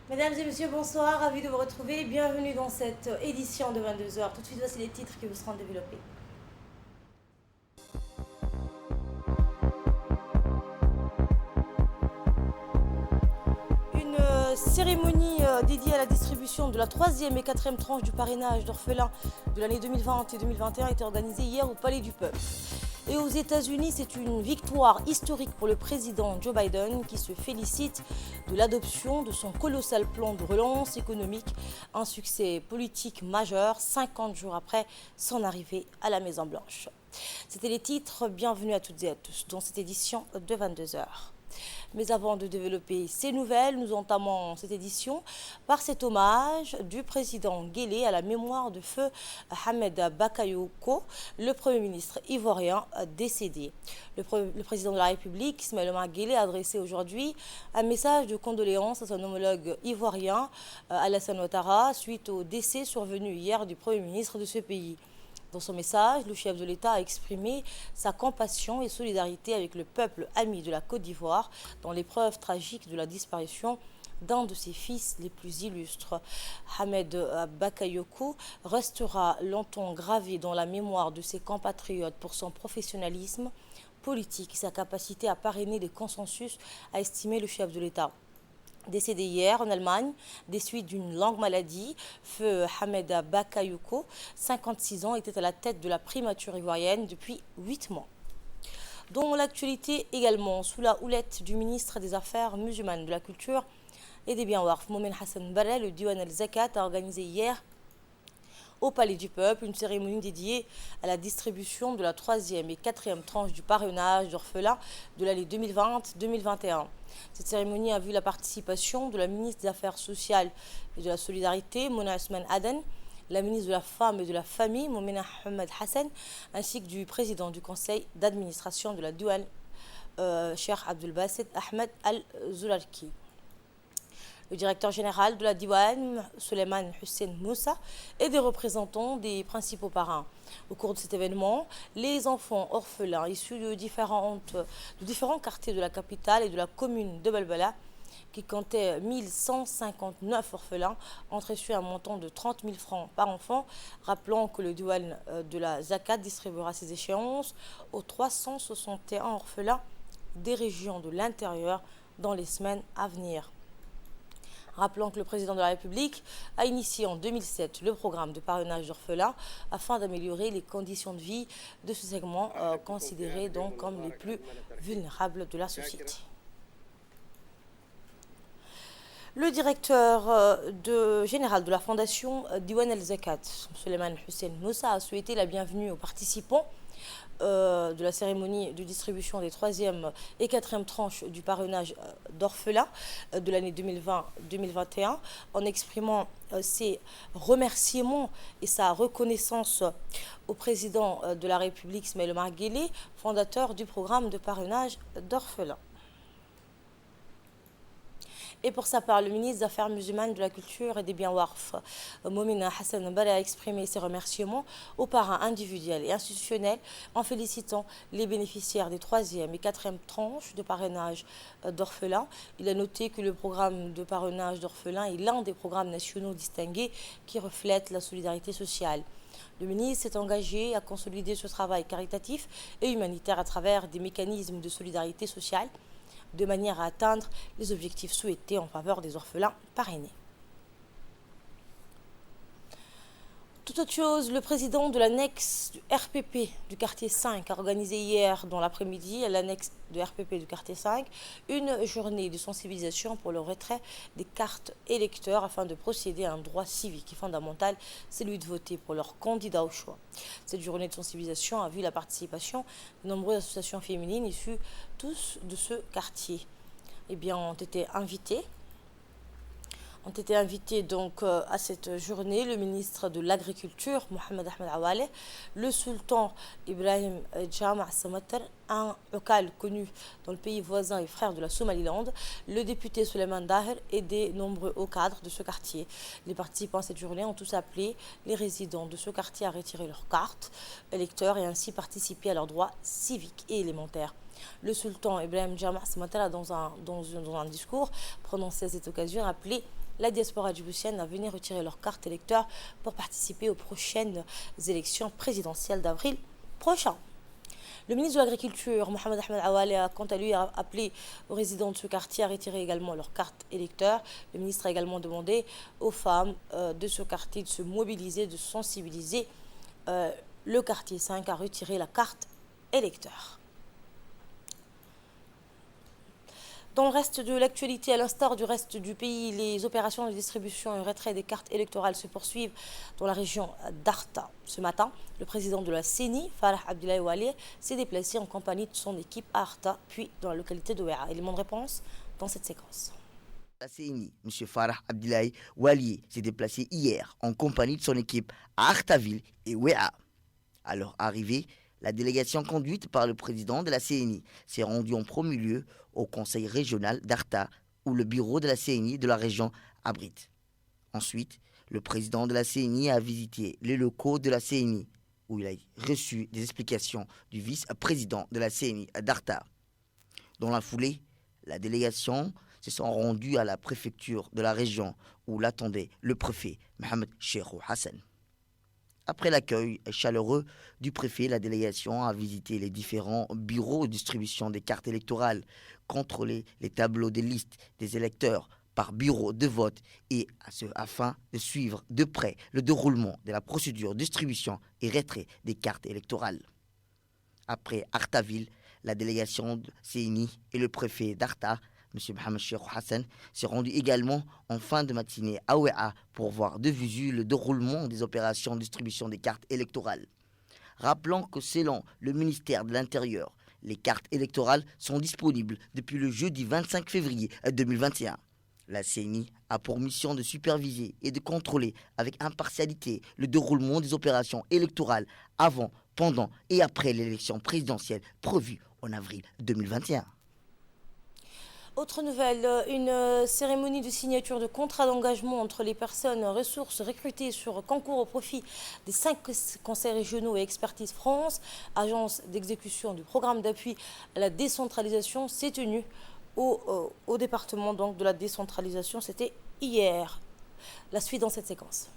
Mesdames et messieurs, bonsoir, ravi de vous retrouver. Bienvenue dans cette édition de 22 heures. Tout de suite, voici les titres qui vous seront développés. Une cérémonie dédiée à la distribution de la troisième et quatrième tranche du parrainage d'orphelins de l'année 2020 et 2021 a été organisée hier au Palais du Peuple. Et aux États-Unis, c'est une victoire historique pour le président Joe Biden qui se félicite de l'adoption de son colossal plan de relance économique, un succès politique majeur 50 jours après son arrivée à la Maison-Blanche. C'était les titres, bienvenue à toutes et à tous dans cette édition de 22 heures. Mais avant de développer ces nouvelles, nous entamons cette édition par cet hommage du président Guelleh à la mémoire de feu Hamed Bakayoko, le Premier ministre ivoirien décédé. Le président de la République, Ismaël Omar Guelleh, a adressé aujourd'hui un message de condoléances à son homologue ivoirien Alassane Ouattara suite au décès survenu hier du Premier ministre de ce pays. Dans son message, le chef de l'État a exprimé sa compassion et solidarité avec le peuple ami de la Côte d'Ivoire dans l'épreuve tragique de la disparition d'un de ses fils les plus illustres. Hamed Bakayoko restera longtemps gravé dans la mémoire de ses compatriotes pour son professionnalisme politique et sa capacité à parrainer les consensus, a estimé le chef de l'État. Décédé hier en Allemagne des suites d'une longue maladie, feu Hamed Bakayoko, 56 ans, était à la tête de la primature ivoirienne depuis 8 mois. Dans l'actualité également, sous la houlette du ministre des Affaires musulmanes, de la Culture et des Biens Warf, Momen Hassan Barre, le Diwan al-Zakat a organisé hier au Palais du Peuple une cérémonie dédiée à la distribution de la troisième et quatrième tranche du parrainage d'orphelins de l'année 2020-2021. Cette cérémonie a vu la participation de la ministre des Affaires sociales et de la Solidarité, Mona Ousmane Aden, la ministre de la Femme et de la Famille, Moumena Ahmed Hassan, ainsi que du président du conseil d'administration de la Douane, Cheikh Abdul Basset Ahmed Al-Zoularki. Le directeur général de la Diwan, Suleiman Hussein Moussa, et des représentants des principaux parrains. Au cours de cet événement, les enfants orphelins issus de différents quartiers de la capitale et de la commune de Balbala, qui comptait 1159 orphelins, ont reçu un montant de 30 000 francs par enfant, rappelant que le Diwan de la Zakat distribuera ses échéances aux 361 orphelins des régions de l'intérieur dans les semaines à venir. Rappelons que le président de la République a initié en 2007 le programme de parrainage d'orphelins afin d'améliorer les conditions de vie de ce segment considéré donc comme les plus vulnérables de la société. Le directeur général de la fondation Diwan al-Zakat, Suleiman Hussein Moussa, a souhaité la bienvenue aux participants de la cérémonie de distribution des troisième et quatrième tranches du parrainage d'orphelins de l'année 2020-2021 en exprimant ses remerciements et sa reconnaissance au président de la République, Ismaël Omar Guelleh, fondateur du programme de parrainage d'orphelins. Et pour sa part, le ministre des Affaires musulmanes, de la Culture et des Biens Warf, Moumena Hassan Barre, a exprimé ses remerciements aux parrains individuels et institutionnels en félicitant les bénéficiaires des troisième et quatrième tranches de parrainage d'orphelins. Il a noté que le programme de parrainage d'orphelins est l'un des programmes nationaux distingués qui reflète la solidarité sociale. Le ministre s'est engagé à consolider ce travail caritatif et humanitaire à travers des mécanismes de solidarité sociale, de manière à atteindre les objectifs souhaités en faveur des orphelins parrainés. Tout autre chose, le président de l'annexe du RPP du quartier 5 a organisé hier dans l'après-midi à l'annexe du RPP du quartier 5 une journée de sensibilisation pour le retrait des cartes électeurs afin de procéder à un droit civique et fondamental, celui de voter pour leur candidat au choix. Cette journée de sensibilisation a vu la participation de nombreuses associations féminines issues tous de ce quartier. Ont été invités donc à cette journée le ministre de l'Agriculture, Mohamed Ahmed Awaleh, le sultan Ibrahim Jama' Samatar, un local connu dans le pays voisin et frère de la Somaliland, le député Suleiman Daher et des nombreux hauts cadres de ce quartier. Les participants à cette journée ont tous appelé les résidents de ce quartier à retirer leurs cartes électeurs et ainsi participer à leurs droits civiques et élémentaires. Le sultan Ibrahim Jamal ce matin, dans un discours prononcé à cette occasion, a appelé la diaspora djiboutienne à venir retirer leur carte électeur pour participer aux prochaines élections présidentielles d'avril prochain. Le ministre de l'Agriculture, Mohamed Ahmed Awali, a quant à lui appelé aux résidents de ce quartier à retirer également leur carte électeur. Le ministre a également demandé aux femmes de ce quartier de se mobiliser, de sensibiliser le quartier 5 à retirer la carte électeur. Dans le reste de l'actualité, à l'instar du reste du pays, les opérations de distribution et retrait des cartes électorales se poursuivent dans la région d'Arta. Ce matin, le président de la CENI, Farah Abdoulaye Wali, s'est déplacé en compagnie de son équipe à Arta, puis dans la localité de Ouéa. Élément de réponse dans cette séquence. La CENI, M. Farah Abdoulaye Wali, s'est déplacé hier en compagnie de son équipe à Artaville et Ouéa. À leur arrivée, la délégation conduite par le président de la CENI s'est rendue en premier lieu au conseil régional d'Arta, où le bureau de la CENI de la région abrite. Ensuite, le président de la CENI a visité les locaux de la CENI, où il a reçu des explications du vice-président de la CENI d'Arta. Dans la foulée, la délégation se sont rendues à la préfecture de la région, où l'attendait le préfet Mohamed Cheikhou Hassan. Après l'accueil chaleureux du préfet, la délégation a visité les différents bureaux de distribution des cartes électorales, contrôlé les tableaux des listes des électeurs par bureau de vote et afin de suivre de près le déroulement de la procédure de distribution et retrait des cartes électorales. Après Artaville, la délégation de CENI et le préfet d'Arta, M. Mohamed Cheikhou Hassan, s'est rendu également en fin de matinée à Ouéa pour voir de visu le déroulement des opérations de distribution des cartes électorales. Rappelons que selon le ministère de l'Intérieur, les cartes électorales sont disponibles depuis le jeudi 25 février 2021. La CENI a pour mission de superviser et de contrôler avec impartialité le déroulement des opérations électorales avant, pendant et après l'élection présidentielle prévue en avril 2021. Autre nouvelle, une cérémonie de signature de contrat d'engagement entre les personnes ressources recrutées sur concours au profit des 5 conseils régionaux et Expertise France, agence d'exécution du programme d'appui à la décentralisation, s'est tenue au département donc, de la décentralisation. C'était hier. La suite dans cette séquence.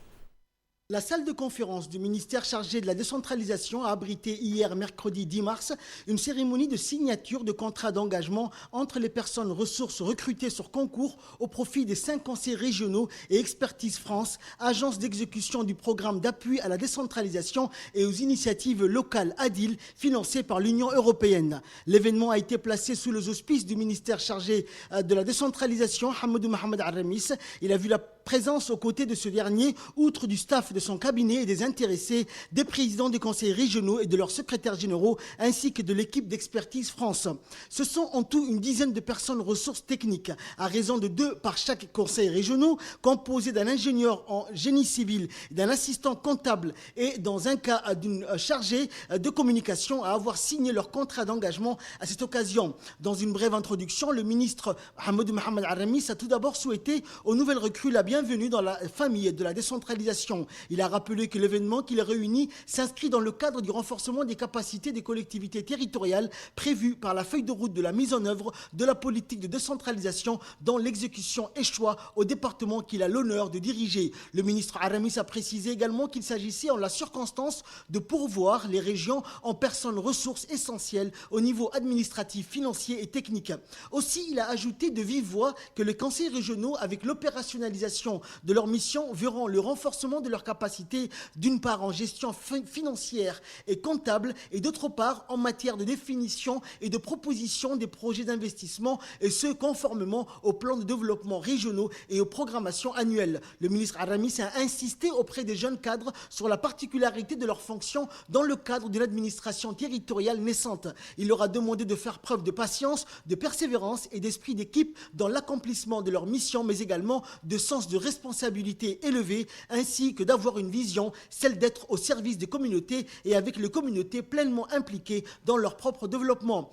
La salle de conférence du ministère chargé de la décentralisation a abrité hier, mercredi 10 mars, une cérémonie de signature de contrats d'engagement entre les personnes ressources recrutées sur concours au profit des 5 conseils régionaux et Expertise France, agence d'exécution du programme d'appui à la décentralisation et aux initiatives locales ADIL, financées par l'Union européenne. L'événement a été placé sous les auspices du ministère chargé de la décentralisation, Hamadou Mohamed Aramis. Il a vu la présence aux côtés de ce dernier, outre du staff de son cabinet et des intéressés, des présidents des conseils régionaux et de leurs secrétaires généraux, ainsi que de l'équipe d'Expertise France. Ce sont en tout une dizaine de personnes ressources techniques, à raison de 2 par chaque conseil régional, composés d'un ingénieur en génie civil, d'un assistant comptable et, dans un cas, d'une chargée de communication, à avoir signé leur contrat d'engagement à cette occasion. Dans une brève introduction, le ministre Hamadou Mohamed Aramis a tout d'abord souhaité aux nouvelles recrues la bienvenue dans la famille de la décentralisation. Il a rappelé que l'événement qui les réunit s'inscrit dans le cadre du renforcement des capacités des collectivités territoriales prévues par la feuille de route de la mise en œuvre de la politique de décentralisation dont l'exécution échoit au département qu'il a l'honneur de diriger. Le ministre Aramis a précisé également qu'il s'agissait en la circonstance de pourvoir les régions en personnes ressources essentielles au niveau administratif, financier et technique. Aussi, il a ajouté de vive voix que les conseils régionaux, avec l'opérationnalisation de leur mission, verront le renforcement de leurs capacités, d'une part en gestion financière et comptable, et d'autre part en matière de définition et de proposition des projets d'investissement, et ce conformément aux plans de développement régionaux et aux programmations annuelles. Le ministre Aramis a insisté auprès des jeunes cadres sur la particularité de leurs fonctions dans le cadre d'une administration territoriale naissante. Il leur a demandé de faire preuve de patience, de persévérance et d'esprit d'équipe dans l'accomplissement de leur mission, mais également de sens de responsabilité élevée, ainsi que d'avoir une vision, celle d'être au service des communautés et avec les communautés pleinement impliquées dans leur propre développement.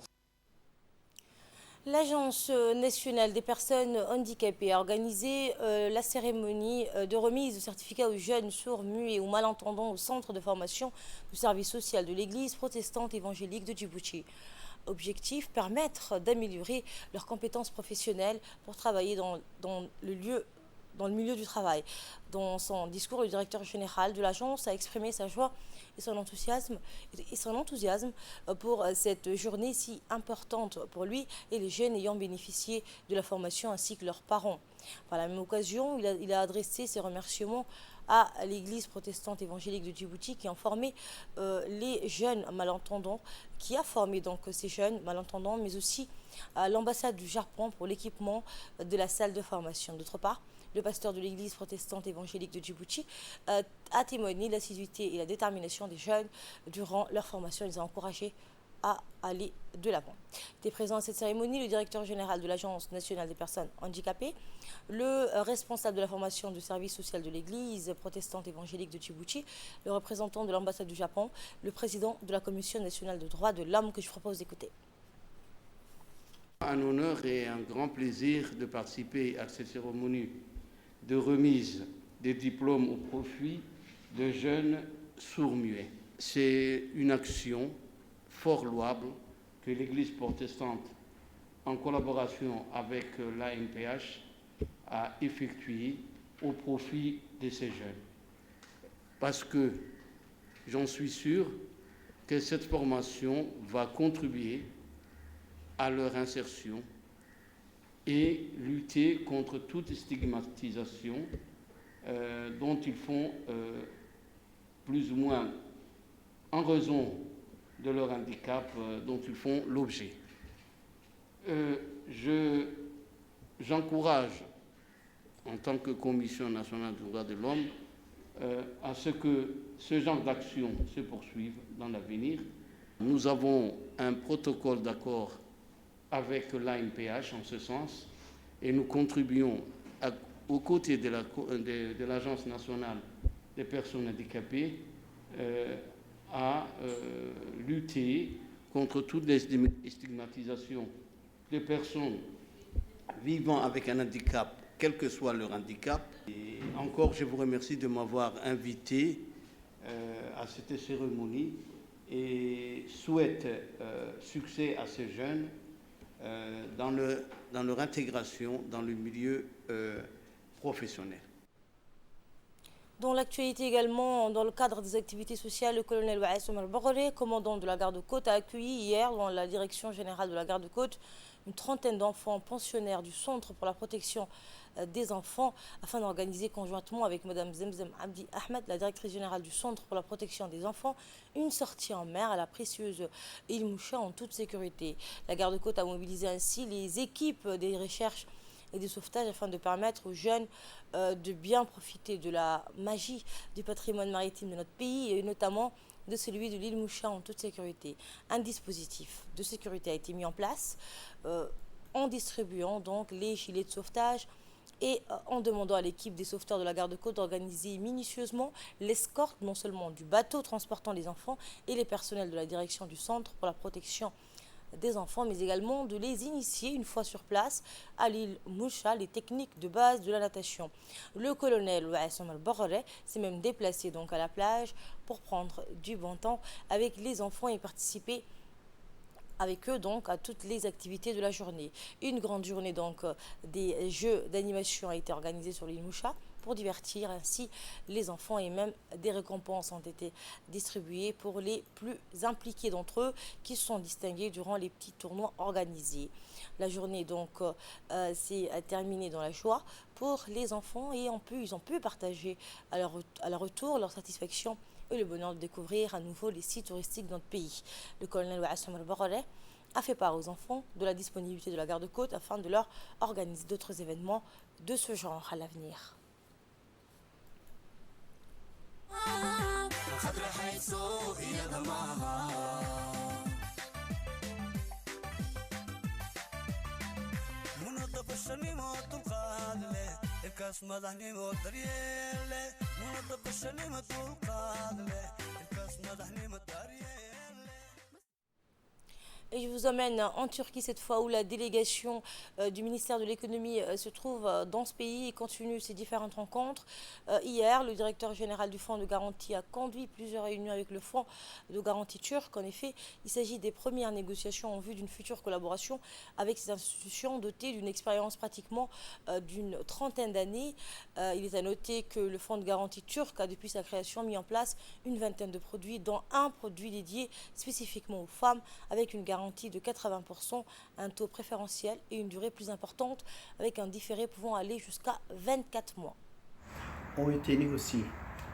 L'Agence nationale des personnes handicapées a organisé la cérémonie de remise de certificats aux jeunes sourds, muets ou malentendants au centre de formation du service social de l'Église protestante évangélique de Djibouti. objectif, permettre d'améliorer leurs compétences professionnelles pour travailler dans le milieu du travail. Dans son discours, le directeur général de l'agence a exprimé sa joie et son enthousiasme pour cette journée si importante pour lui et les jeunes ayant bénéficié de la formation ainsi que leurs parents. Par la même occasion, il a adressé ses remerciements à l'église protestante évangélique de Djibouti qui a formé les jeunes malentendants, qui a formé donc ces jeunes malentendants, mais aussi à l'ambassade du Japon pour l'équipement de la salle de formation. D'autre part, le pasteur de l'église protestante évangélique de Djibouti a témoigné de l'assiduité et la détermination des jeunes durant leur formation. Il les a encouragés à aller de l'avant. Était présent à cette cérémonie le directeur général de l'Agence nationale des personnes handicapées, le responsable de la formation du service social de l'église protestante évangélique de Djibouti, le représentant de l'ambassade du Japon, le président de la Commission nationale de droits de l'homme que je propose d'écouter. Un honneur et un grand plaisir de participer à cette cérémonie de remise des diplômes au profit de jeunes sourds-muets. C'est une action fort louable que l'Église protestante, en collaboration avec l'ANPH, a effectuée au profit de ces jeunes. Parce que j'en suis sûr que cette formation va contribuer à leur insertion et lutter contre toute stigmatisation dont ils font plus ou moins en raison de leur handicap dont ils font l'objet. J'encourage, en tant que Commission nationale des droits de l'homme, à ce que ce genre d'action se poursuive dans l'avenir. Nous avons un protocole d'accord avec l'ANPH en ce sens et nous contribuons aux côtés de l'Agence nationale des personnes handicapées à lutter contre toutes les stigmatisations des personnes vivant avec un handicap, quel que soit leur handicap. Et encore, je vous remercie de m'avoir invité à cette cérémonie et souhaite succès à ces jeunes dans leur intégration dans le milieu professionnel. Dans l'actualité également, dans le cadre des activités sociales, le colonel Waes Omar Bagore, commandant de la garde-côte, a accueilli hier dans la direction générale de la garde-côte une trentaine d'enfants pensionnaires du Centre pour la protection des enfants afin d'organiser conjointement avec Mme Zemzem Abdi Ahmed, la directrice générale du Centre pour la protection des enfants, une sortie en mer à la précieuse île Moucha en toute sécurité. La garde-côte a mobilisé ainsi les équipes des recherches et des sauvetages afin de permettre aux jeunes de bien profiter de la magie du patrimoine maritime de notre pays et notamment de celui de l'île Moucha en toute sécurité. Un dispositif de sécurité a été mis en place en distribuant donc les gilets de sauvetage et en demandant à l'équipe des sauveteurs de la garde-côte d'organiser minutieusement l'escorte non seulement du bateau transportant les enfants et les personnels de la direction du Centre pour la protection des enfants, mais également de les initier une fois sur place à l'île Moucha, les techniques de base de la natation. Le colonel Waes Omar Bagore s'est même déplacé donc à la plage pour prendre du bon temps avec les enfants et participer avec eux donc à toutes les activités de la journée. Une grande journée donc des jeux d'animation a été organisée sur l'île Moucha pour divertir ainsi les enfants et même des récompenses ont été distribuées pour les plus impliqués d'entre eux qui se sont distingués durant les petits tournois organisés. La journée donc s'est terminée dans la joie pour les enfants et ils ont pu partager à leur retour leur satisfaction et le bonheur de découvrir à nouveau les sites touristiques de notre pays. Le colonel Waes Omar Bagore a fait part aux enfants de la disponibilité de la garde-côte afin de leur organiser d'autres événements de ce genre à l'avenir. Et je vous emmène en Turquie cette fois où la délégation du ministère de l'économie se trouve dans ce pays et continue ses différentes rencontres. Hier, le directeur général du Fonds de garantie a conduit plusieurs réunions avec le Fonds de garantie turc. En effet, il s'agit des premières négociations en vue d'une future collaboration avec ces institutions dotées d'une expérience pratiquement d'une trentaine d'années. Il est à noter que le Fonds de garantie turc a depuis sa création mis en place une vingtaine de produits, dont un produit dédié spécifiquement aux femmes avec une garantie de 80%, un taux préférentiel et une durée plus importante avec un différé pouvant aller jusqu'à 24 mois. Ont été négociées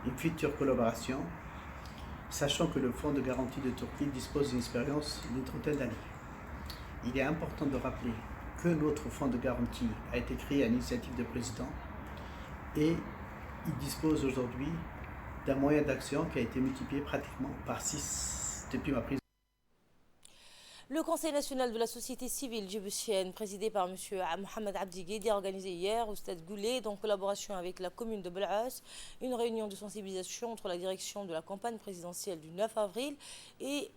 une future collaboration, sachant que le Fonds de garantie de Turquie dispose d'une expérience d'une trentaine d'années. Il est important de rappeler que notre fonds de garantie a été créé à l'initiative du président et il dispose aujourd'hui d'un moyen d'action qui a été multiplié pratiquement par 6 depuis ma prise. Le Conseil national de la société civile djiboutienne, présidé par M. Mohamed Abdi Guedi, a organisé hier au Stade Goulet, en collaboration avec la commune de Bel'as, une réunion de sensibilisation entre la direction de la campagne présidentielle du 9 avril et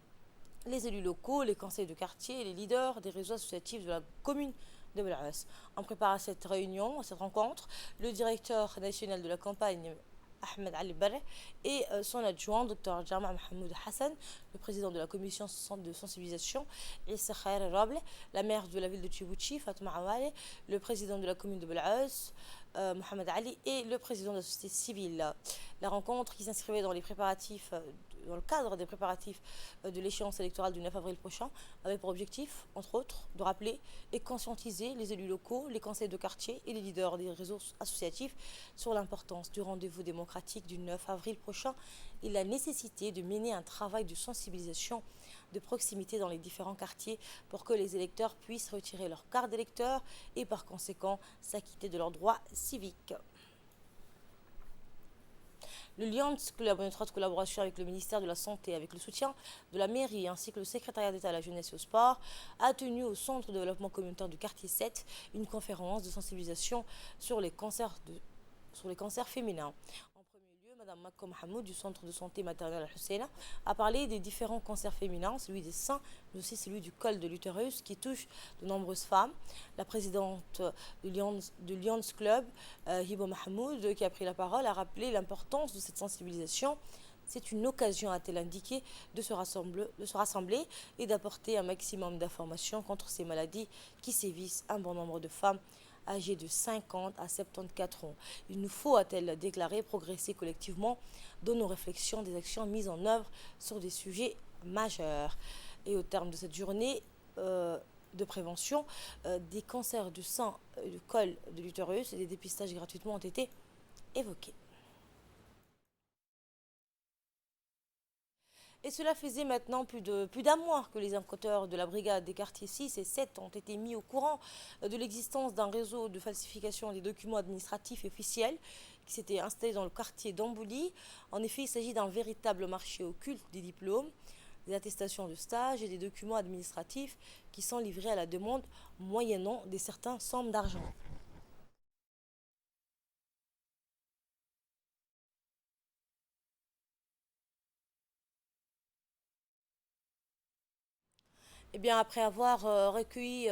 les élus locaux, les conseils de quartier et les leaders des réseaux associatifs de la commune de Bel'as. En préparant cette réunion, cette rencontre, le directeur national de la campagne Ahmed Ali Barre et son adjoint, Dr Jama Mahmoud Hassan, le président de la commission de sensibilisation, Issa Khair Rable, la maire de la ville de Djibouti, Fatma Awale, le président de la commune de Bel'as, Mohamed Ali, et le président de la société civile. La rencontre qui s'inscrivait dans les préparatifs, dans le cadre des préparatifs de l'échéance électorale du 9 avril prochain, avait pour objectif, entre autres, de rappeler et conscientiser les élus locaux, les conseils de quartier et les leaders des réseaux associatifs sur l'importance du rendez-vous démocratique du 9 avril prochain et la nécessité de mener un travail de sensibilisation de proximité dans les différents quartiers pour que les électeurs puissent retirer leur carte d'électeur et par conséquent s'acquitter de leurs droits civiques. Le Lions Club, en étroite collaboration avec le ministère de la Santé, avec le soutien de la mairie ainsi que le secrétariat d'État à la jeunesse et au sport, a tenu au Centre de développement communautaire du quartier 7 une conférence de sensibilisation sur les cancers féminins. En premier lieu, Mme Makko Mohamed du Centre de santé maternelle Al-Husseina a parlé des différents cancers féminins, celui des seins, mais aussi celui du col de l'utérus qui touche de nombreuses femmes. La présidente du Lions Club, Hibo Mahmoud, qui a pris la parole, a rappelé l'importance de cette sensibilisation. C'est une occasion, a-t-elle indiqué, de se rassembler et d'apporter un maximum d'informations contre ces maladies qui sévissent un bon nombre de femmes âgées de 50 à 74 ans. Il nous faut, a-t-elle déclaré, progresser collectivement dans nos réflexions des actions mises en œuvre sur des sujets majeurs. Et au terme de cette journée de prévention, des cancers du sein et du col de l'utérus et des dépistages gratuitement ont été évoqués. Et cela faisait maintenant plus d'un mois que les enquêteurs de la brigade des quartiers 6 et 7 ont été mis au courant de l'existence d'un réseau de falsification des documents administratifs et officiels qui s'était installé dans le quartier d'Ambouli. En effet, il s'agit d'un véritable marché occulte des diplômes, des attestations de stage et des documents administratifs qui sont livrés à la demande moyennant des certaines sommes d'argent. Eh bien, après avoir recueilli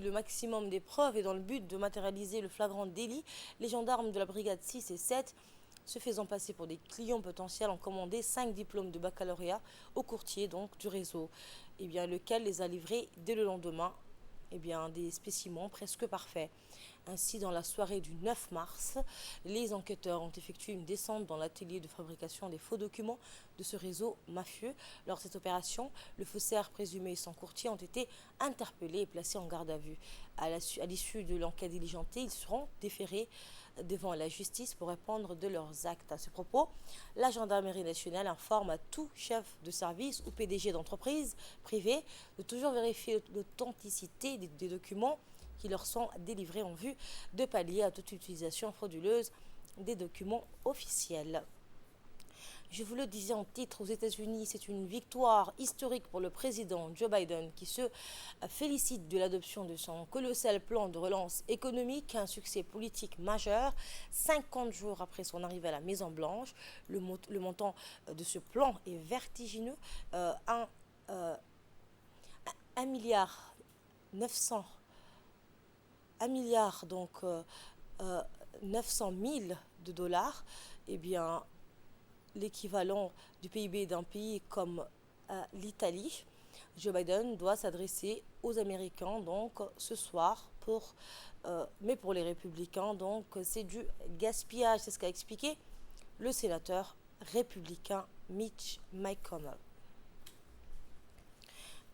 le maximum des preuves et dans le but de matérialiser le flagrant délit, les gendarmes de la brigade 6 et 7, se faisant passer pour des clients potentiels, ont commandé 5 diplômes de baccalauréat au courtier donc, du réseau, lequel les a livrés dès le lendemain, des spécimens presque parfaits. Ainsi, dans la soirée du 9 mars, les enquêteurs ont effectué une descente dans l'atelier de fabrication des faux documents de ce réseau mafieux. Lors de cette opération, le faussaire présumé et son courtier ont été interpellés et placés en garde à vue. À l'issue de l'enquête diligentée, ils seront déférés devant la justice pour répondre de leurs actes. À ce propos, la gendarmerie nationale informe à tout chef de service ou PDG d'entreprise privée de toujours vérifier l'authenticité des documents qui leur sont délivrés en vue de pallier à toute utilisation frauduleuse des documents officiels. Je vous le disais en titre, aux États-Unis, c'est une victoire historique pour le président Joe Biden qui se félicite de l'adoption de son colossal plan de relance économique, un succès politique majeur. 50 jours après son arrivée à la Maison-Blanche, le montant de ce plan est vertigineux. 1 milliard 900 000 de dollars, eh bien, l'équivalent du PIB d'un pays comme l'Italie, Joe Biden doit s'adresser aux Américains donc ce soir mais pour les républicains donc c'est du gaspillage, c'est ce qu'a expliqué le sénateur républicain Mitch McConnell.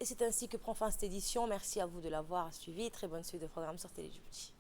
Et c'est ainsi que prend fin cette édition. Merci à vous de l'avoir suivi. Très bonne suite de programme sur Télé Djibouti.